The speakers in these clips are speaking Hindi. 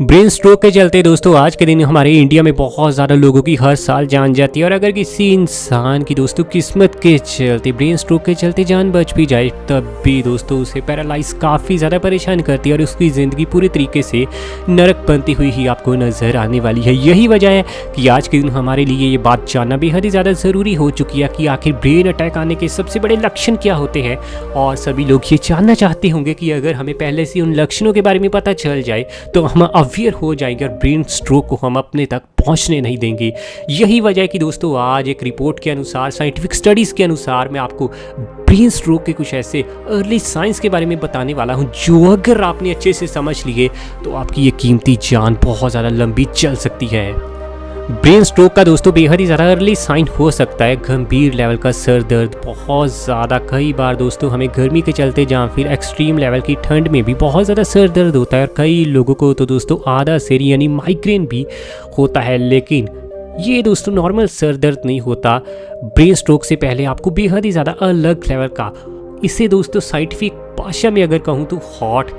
ब्रेन स्ट्रोक के चलते दोस्तों आज के दिन हमारे इंडिया में बहुत ज़्यादा लोगों की हर साल जान जाती है। और अगर किसी इंसान की दोस्तों किस्मत के चलते ब्रेन स्ट्रोक के चलते जान बच भी जाए, तब भी दोस्तों उसे पैरालाइज काफ़ी ज़्यादा परेशान करती है और उसकी ज़िंदगी पूरी तरीके से नरक बनती हुई ही आपको नज़र आने वाली है। यही वजह है कि आज के दिन हमारे लिए ये बात जानना बेहद ही ज़्यादा ज़रूरी हो चुकी है कि आखिर ब्रेन अटैक आने के सबसे बड़े लक्षण क्या होते हैं। और सभी लोग ये जानना चाहते होंगे कि अगर हमें पहले से उन लक्षणों के बारे में पता चल जाए तो हम अवेयर हो जाएंगे और ब्रेन स्ट्रोक को हम अपने तक पहुंचने नहीं देंगे। यही वजह है कि दोस्तों आज एक रिपोर्ट के अनुसार, साइंटिफिक स्टडीज़ के अनुसार मैं आपको ब्रेन स्ट्रोक के कुछ ऐसे अर्ली साइंस के बारे में बताने वाला हूं जो अगर आपने अच्छे से समझ लिए तो आपकी ये कीमती जान बहुत ज़्यादा लंबी चल सकती है। ब्रेन स्ट्रोक का दोस्तों बेहद ही ज़्यादा अर्ली साइन हो सकता है गंभीर लेवल का सर दर्द, बहुत ज़्यादा कई बार दोस्तों हमें गर्मी के चलते या फिर एक्सट्रीम लेवल की ठंड में भी बहुत ज़्यादा सर दर्द होता है। और कई लोगों को तो दोस्तों आधा सिर यानी माइग्रेन भी होता है, लेकिन ये दोस्तों नॉर्मल सर दर्द नहीं होता। ब्रेन स्ट्रोक से पहले आपको बेहद ही ज़्यादा अलग लेवल का, इसे दोस्तों साइंटिफिक भाषा में अगर कहूँ तो हॉट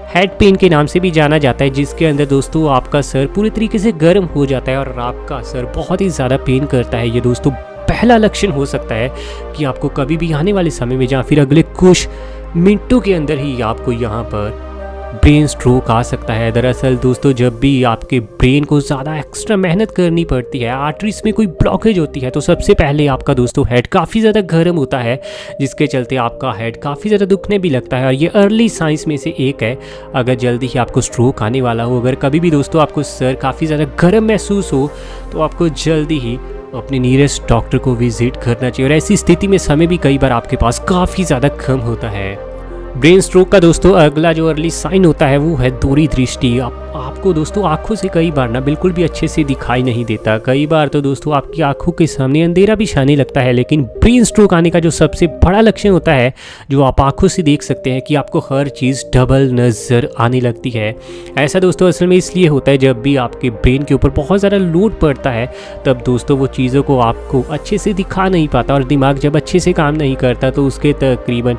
हेड पेन के नाम से भी जाना जाता है, जिसके अंदर दोस्तों आपका सर पूरी तरीके से गर्म हो जाता है और आपका सर बहुत ही ज़्यादा पेन करता है। ये दोस्तों पहला लक्षण हो सकता है कि आपको कभी भी आने वाले समय में या फिर अगले कुछ मिनटों के अंदर ही आपको यहाँ पर ब्रेन स्ट्रोक आ सकता है। दरअसल दोस्तों जब भी आपके ब्रेन को ज़्यादा एक्स्ट्रा मेहनत करनी पड़ती है, आर्टरीज में कोई ब्लॉकेज होती है, तो सबसे पहले आपका दोस्तों हेड काफ़ी ज़्यादा गर्म होता है, जिसके चलते आपका हेड काफ़ी ज़्यादा दुखने भी लगता है। और ये अर्ली साइंस में से एक है। अगर जल्दी ही आपको स्ट्रोक आने वाला हो, अगर कभी भी दोस्तों आपको सर काफ़ी ज़्यादा गर्म महसूस हो, तो आपको जल्दी ही अपने नियरेस्ट डॉक्टर को विजिट करना चाहिए। और ऐसी स्थिति में समय भी कई बार आपके पास काफ़ी ज़्यादा कम होता है। ब्रेन स्ट्रोक का दोस्तों अगला जो अर्ली साइन होता है वो है दूरी दृष्टि। आपको दोस्तों आंखों से कई बार ना बिल्कुल भी अच्छे से दिखाई नहीं देता। कई बार तो दोस्तों आपकी आंखों के सामने अंधेरा भी छाने लगता है। लेकिन ब्रेन स्ट्रोक आने का जो सबसे बड़ा लक्षण होता है, जो आप आंखों से देख सकते हैं, कि आपको हर चीज़ डबल नज़र आने लगती है। ऐसा दोस्तों असल में इसलिए होता है जब भी आपके ब्रेन के ऊपर बहुत ज़्यादा लोड पड़ता है, तब दोस्तों वो चीज़ों को आपको अच्छे से दिखा नहीं पाता। और दिमाग जब अच्छे से काम नहीं करता तो उसके तकरीबन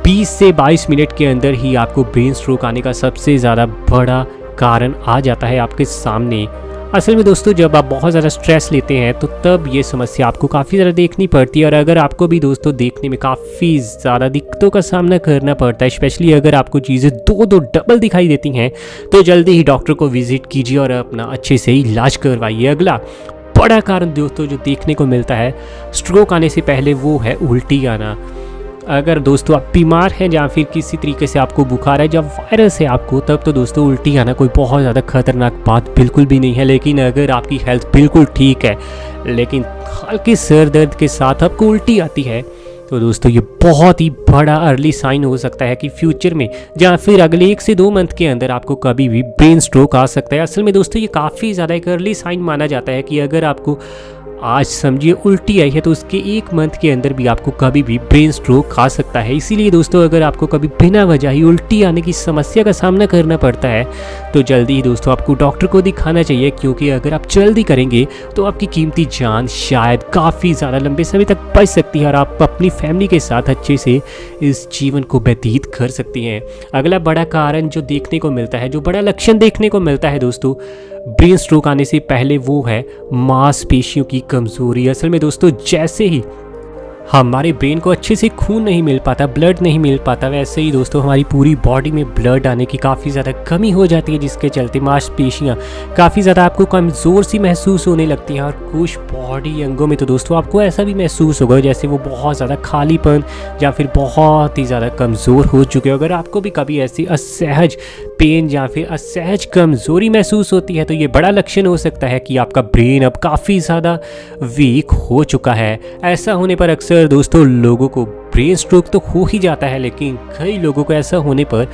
20 से 22 मिनट के अंदर ही आपको ब्रेन स्ट्रोक आने का सबसे ज़्यादा बड़ा कारण आ जाता है आपके सामने। असल में दोस्तों जब आप बहुत ज़्यादा स्ट्रेस लेते हैं तो तब ये समस्या आपको काफ़ी ज़्यादा देखनी पड़ती है। और अगर आपको भी दोस्तों देखने में काफ़ी ज़्यादा दिक्कतों का सामना करना पड़ता है, स्पेशली अगर आपको चीज़ें दो डबल दिखाई देती हैं, तो जल्दी ही डॉक्टर को विजिट कीजिए और अपना अच्छे से इलाज करवाइए। अगला बड़ा कारण दोस्तों जो देखने को मिलता है स्ट्रोक आने से पहले, वो है उल्टी आना। अगर दोस्तों आप बीमार हैं या फिर किसी तरीके से आपको बुखार है, जब वायरस है आपको, तब तो दोस्तों उल्टी आना कोई बहुत ज़्यादा खतरनाक बात बिल्कुल भी नहीं है। लेकिन अगर आपकी हेल्थ बिल्कुल ठीक है लेकिन हल्के सर दर्द के साथ आपको उल्टी आती है, तो दोस्तों ये बहुत ही बड़ा अर्ली साइन हो सकता है कि फ्यूचर में या फिर अगले 1 से 2 मंथ के अंदर आपको कभी भी ब्रेन स्ट्रोक आ सकता है। असल में दोस्तों ये काफ़ी ज़्यादा एक अर्ली साइन माना जाता है कि अगर आपको आज समझिए उल्टी आई है तो उसके 1 मंथ के अंदर भी आपको कभी भी ब्रेन स्ट्रोक आ सकता है। इसीलिए दोस्तों अगर आपको कभी बिना वजह ही उल्टी आने की समस्या का सामना करना पड़ता है, तो जल्दी ही दोस्तों आपको डॉक्टर को दिखाना चाहिए, क्योंकि अगर आप जल्दी करेंगे तो आपकी कीमती जान शायद काफ़ी ज़्यादा लंबे समय तक बच सकती है और आप अपनी फैमिली के साथ अच्छे से इस जीवन को व्यतीत कर सकती हैं। अगला बड़ा कारण जो देखने को मिलता है, जो बड़ा लक्षण देखने को मिलता है दोस्तों ब्रेन स्ट्रोक आने से पहले, वो है मांसपेशियों की कमज़ोरी। असल में दोस्तों जैसे ही हमारे ब्रेन को अच्छे से खून नहीं मिल पाता, ब्लड नहीं मिल पाता, वैसे ही दोस्तों हमारी पूरी बॉडी में ब्लड आने की काफ़ी ज़्यादा कमी हो जाती है, जिसके चलते मांसपेशियाँ काफ़ी ज़्यादा आपको कमज़ोर सी महसूस होने लगती हैं। और कुछ बॉडी अंगों में तो दोस्तों आपको ऐसा भी महसूस होगा जैसे वो बहुत ज़्यादा खालीपन या फिर बहुत ही ज़्यादा कमज़ोर हो चुके हो। अगर आपको भी कभी ऐसी असहज पेन या फिर असहज कमज़ोरी महसूस होती है, तो ये बड़ा लक्षण हो सकता है कि आपका ब्रेन अब काफ़ी ज़्यादा वीक हो चुका है। ऐसा होने पर अक्सर दोस्तों लोगों को ब्रेन स्ट्रोक तो हो ही जाता है, लेकिन कई लोगों को ऐसा होने पर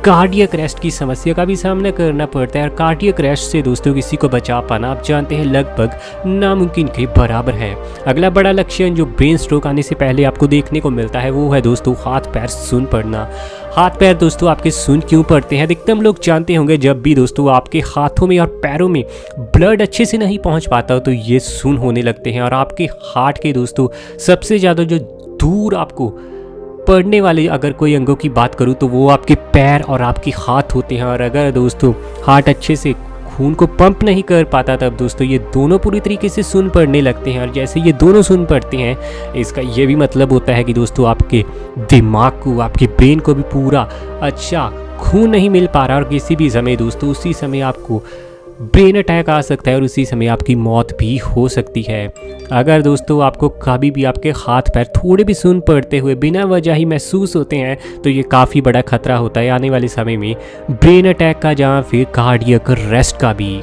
कार्डियक अरेस्ट की समस्या का भी सामना करना पड़ता है। और कार्डियक अरेस्ट से दोस्तों किसी को बचा पाना आप जानते हैं लगभग नामुमकिन के बराबर है। अगला बड़ा लक्षण जो ब्रेन स्ट्रोक आने से पहले आपको देखने को मिलता है, वो है दोस्तों हाथ पैर सुन्न पड़ना। हाथ पैर दोस्तों आपके सुन्न क्यों पड़ते हैं? अधिकतम लोग जानते होंगे जब भी दोस्तों आपके हाथों में और पैरों में ब्लड अच्छे से नहीं पहुंच पाता तो ये सुन्न होने लगते हैं। और आपके हार्ट के दोस्तों सबसे ज़्यादा जो दूर आपको पढ़ने वाले अगर कोई अंगों की बात करूँ तो वो आपके पैर और आपके हाथ होते हैं। और अगर दोस्तों हार्ट अच्छे से खून को पंप नहीं कर पाता तब दोस्तों ये दोनों पूरी तरीके से सुन पड़ने लगते हैं। और जैसे ये दोनों सुन पड़ते हैं इसका ये भी मतलब होता है कि दोस्तों आपके दिमाग को, आपके ब्रेन को भी पूरा अच्छा खून नहीं मिल पा रहा और किसी भी समय दोस्तों उसी समय आपको ब्रेन अटैक आ सकता है और उसी समय आपकी मौत भी हो सकती है। अगर दोस्तों आपको कभी भी आपके हाथ पैर थोड़े भी सुन पड़ते हुए बिना वजह ही महसूस होते हैं तो ये काफ़ी बड़ा खतरा होता है आने वाले समय में ब्रेन अटैक का या फिर कार्डियक अरेस्ट का भी।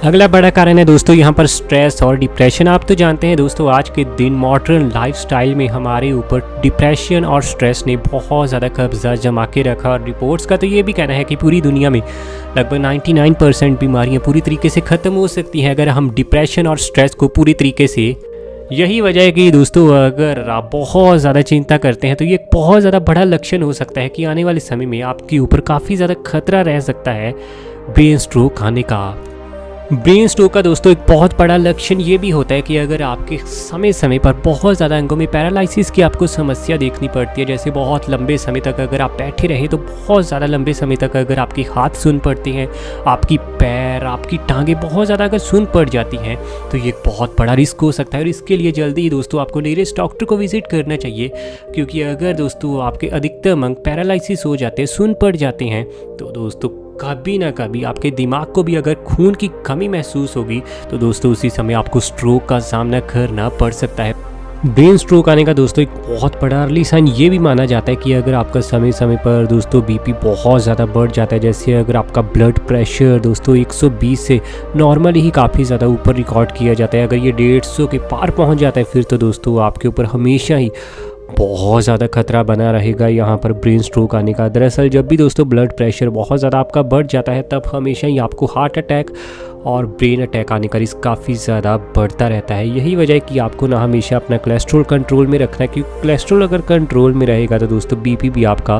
अगला बड़ा कारण है दोस्तों यहाँ पर स्ट्रेस और डिप्रेशन। आप तो जानते हैं दोस्तों आज के दिन मॉडर्न लाइफस्टाइल में हमारे ऊपर डिप्रेशन और स्ट्रेस ने बहुत ज़्यादा कब्जा जमा के रखा। और रिपोर्ट्स का तो ये भी कहना है कि पूरी दुनिया में लगभग 99% बीमारियाँ पूरी तरीके से ख़त्म हो सकती हैं अगर हम डिप्रेशन और स्ट्रेस को पूरी तरीके से। यही वजह है कि दोस्तों अगर आप बहुत ज़्यादा चिंता करते हैं तो ये एक बहुत ज़्यादा बड़ा लक्षण हो सकता है कि आने वाले समय में आपके ऊपर काफ़ी ज़्यादा खतरा रह सकता है ब्रेन स्ट्रोक आने का। ब्रेन स्ट्रोक का दोस्तों एक बहुत बड़ा लक्षण ये भी होता है कि अगर आपके समय समय पर बहुत ज़्यादा अंगों में पैरालिसिस की आपको समस्या देखनी पड़ती है, जैसे बहुत लंबे समय तक अगर आप बैठे रहें तो बहुत ज़्यादा लंबे समय तक अगर आपके हाथ सुन पड़ते हैं, आपकी पैर, आपकी टांगें बहुत ज़्यादा अगर सुन पड़ जाती हैं तो ये एक बहुत बड़ा रिस्क हो सकता है। और इसके लिए जल्दी ही दोस्तों आपको नियरेस्ट डॉक्टर को विजिट करना चाहिए, क्योंकि अगर दोस्तों आपके अधिकतम अंग पैरालिसिस हो जाते हैं, सुन पड़ जाते हैं तो दोस्तों कभी ना कभी आपके दिमाग को भी अगर खून की कमी महसूस होगी तो दोस्तों उसी समय आपको स्ट्रोक का सामना करना पड़ सकता है। ब्रेन स्ट्रोक आने का दोस्तों एक बहुत बड़ा अर्ली साइन ये भी माना जाता है कि अगर आपका समय समय पर दोस्तों बीपी बहुत ज़्यादा बढ़ जाता है, जैसे अगर आपका ब्लड प्रेशर दोस्तों 120 से नॉर्मली ही काफ़ी ज़्यादा ऊपर रिकॉर्ड किया जाता है, अगर ये 150 के पार पहुंच जाता है फिर तो दोस्तों आपके ऊपर हमेशा ही बहुत ज़्यादा खतरा बना रहेगा यहाँ पर ब्रेन स्ट्रोक आने का। दरअसल जब भी दोस्तों ब्लड प्रेशर बहुत ज़्यादा आपका बढ़ जाता है तब हमेशा ही आपको हार्ट अटैक और ब्रेन अटैक आने का रिस्क काफ़ी ज़्यादा बढ़ता रहता है। यही वजह है कि आपको ना हमेशा अपना कोलेस्ट्रॉल कंट्रोल में रखना है, क्योंकि कोलेस्ट्रॉल अगर कंट्रोल में रहेगा तो दोस्तों बीपी भी आपका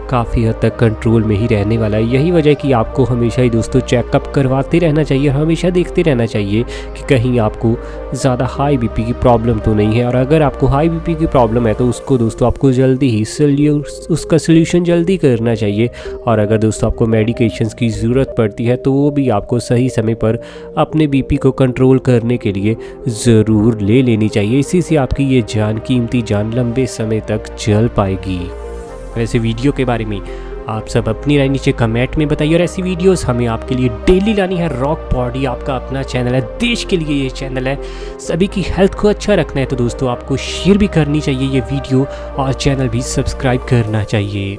काफ़ी हद तक कंट्रोल में ही रहने वाला है। यही वजह है कि आपको हमेशा ही दोस्तों चेकअप करवाते रहना चाहिए, हमेशा देखते रहना चाहिए कि कहीं आपको ज़्यादा हाई बीपी की प्रॉब्लम तो नहीं है। और अगर आपको हाई बीपी की प्रॉब्लम है तो उसको दोस्तों आपको जल्दी ही उसका सोल्यूशन जल्दी करना चाहिए। और अगर दोस्तों आपको मेडिकेशंस की ज़रूरत पड़ती है तो वो भी आपको सही समय पर अपने बीपी को कंट्रोल करने के लिए ज़रूर ले लेनी चाहिए। इसी से आपकी ये जान, कीमती जान लंबे समय तक चल पाएगी। वैसे वीडियो के बारे में आप सब अपनी राय नीचे कमेंट में बताइए और ऐसी वीडियोस हमें आपके लिए डेली लानी है। रॉक बॉडी आपका अपना चैनल है, देश के लिए ये चैनल है, सभी की हेल्थ को अच्छा रखना है तो दोस्तों आपको शेयर भी करनी चाहिए ये वीडियो और चैनल भी सब्सक्राइब करना चाहिए।